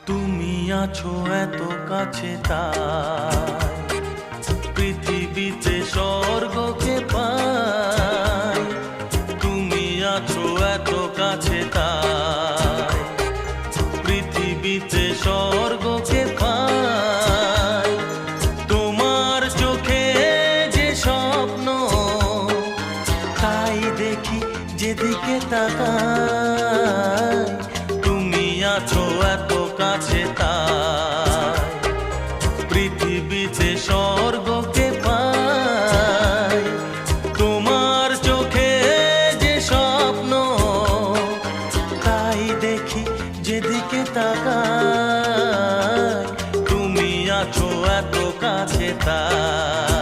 তুমি আছো এত কাছে তাই পৃথিবীতে স্বর্গকে পাই। তুমি আছো এত কাছে তাই পৃথিবীতে স্বর্গকে পাই। তোমার চোখে যে স্বপ্ন তাই দেখি যেদিকে তাকাই। তুমি আছো এত কাছে তাই পৃথিবীতে স্বর্গকে পাই। তোমার চোখে যে স্বপ্ন তাই দেখি যেদিকে তাকাই। তুমি আছো এত কাছে তাই।